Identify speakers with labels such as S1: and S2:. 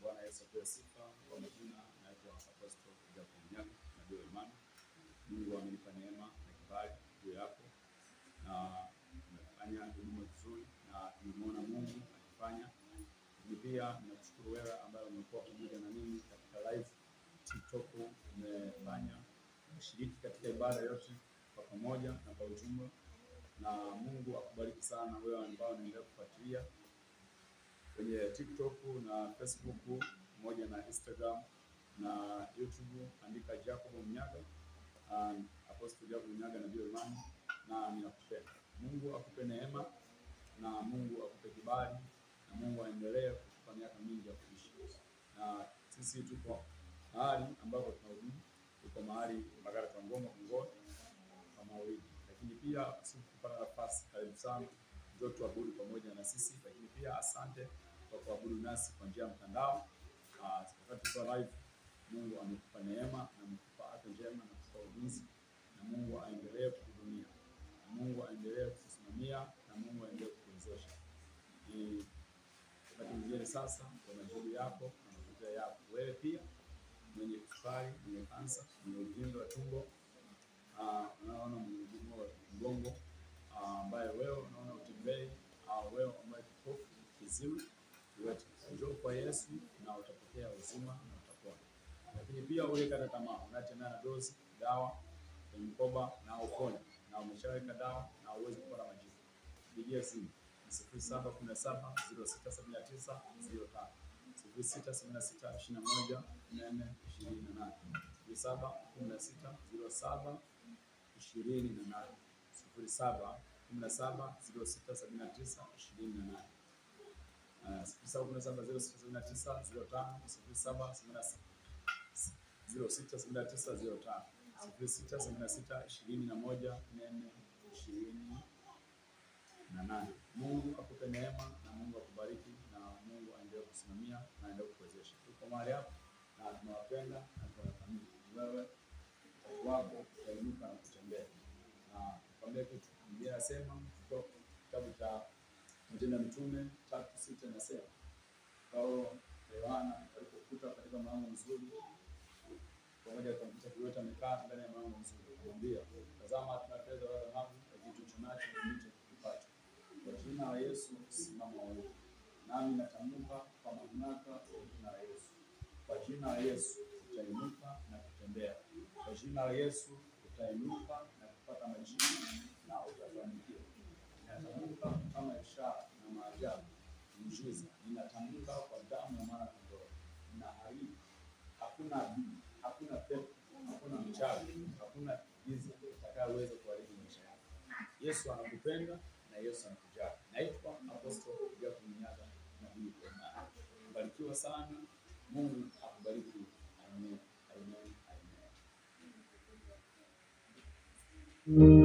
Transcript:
S1: Bwana Yesu apewe sifa. Kwa majina naitwa Apostle Jacob Mnyaga, nabii wa imani. Mungu amenipa neema na kibali juu yako, na nimefanya huduma nzuri na nimeona Mungu akifanya. Ni pia ninakushukuru wewe ambaye umekuwa pamoja na mimi katika live TikTok, umefanya kushiriki katika ibada yote kwa pamoja na kwa ujumla, na Mungu akubariki sana wewe ambao unaendelea kufuatilia kwenye TikTok na Facebook pamoja na Instagram na YouTube. Andika Jacob Mnyaga, Apostle Jacob Mnyaga, nabii wa imani, na ninakupenda. Mungu akupe neema na Mungu akupe kibali na Mungu aendelee kukupa miaka mingi ya kuishi. Na sisi tuko mahali ambapo tunahudumu, tuko mahali Mbagala kwa Ngoma Kongowe kwa Maulidi, lakini pia sisi kupata nafasi, karibu sana ndio tuabudu pamoja na sisi. Lakini pia asante kwa kuabudu nasi kwa njia ya mtandao. Wakati tuko live, Mungu amekupa neema na amekupa afya njema na kukupa ulinzi, na Mungu aendelee kukuhudumia, na Mungu aendelee kukusimamia, na Mungu aendelee kukuwezesha. Ni wakati mzuri sasa kwa majibu yako na matokeo yako. Wewe pia mwenye kisukari, mwenye kansa, mwenye uvimbe wa tumbo, unaona mgongo, ambaye wewe unaona utembei, au wewe ambaye kipofu, kiziwi, yote njoo kwa Yesu na utapokea uzima na utapona. Lakini pia uwekata tamaa, unatembea na dozi dawa kwenye mkoba na upone, na umeshaweka dawa na uweze kupata majibu. Pigia simu 0717 0679 05, 0676 21 428, 0716 07 28, 0717 0679 28, 0716 0679 05, 0679 0676 21 428. Mungu akupe neema na Mungu akubariki, na Mungu aendelee kusimamia na aendelee kukuwezesha. Tuko mahali hapa na tunawapenda na tunawathamini. Wewe wako utainuka na kutembea. Na kwambia kitu, Biblia inasema kutoka kitabu cha Matendo ya Mitume 3:6 inasema, Paulo Yohana alipokuta katika mlango mzuri pamoja na kumkuta kiwete amekaa ndani ya mlango mzuri, akamwambia, tazama, hatuna fedha wala dhahabu, lakini tulichonacho ndicho tukipata. Kwa jina la Yesu simama wewe. Nami natamka kwa mamlaka ya jina la Yesu. Kwa jina la Yesu utainuka na kutembea. Kwa jina la Yesu utainuka na kupata majibu na utafanikiwa. Ninatamka kama ishara na maajabu, muujiza. Ninatamka kwa damu ya mwana kondoo. Ninaharibu. Hakuna adui, hakuna pepo, hakuna mchawi, hakuna giza itakayoweza kuharibu maisha yako. Yesu anakupenda na Yesu anakujali. Naitwa Apostle Jacob Mnyaga, nabii wa imani. Barikiwa sana. Mungu akubariki. Amen. Amen. Amen.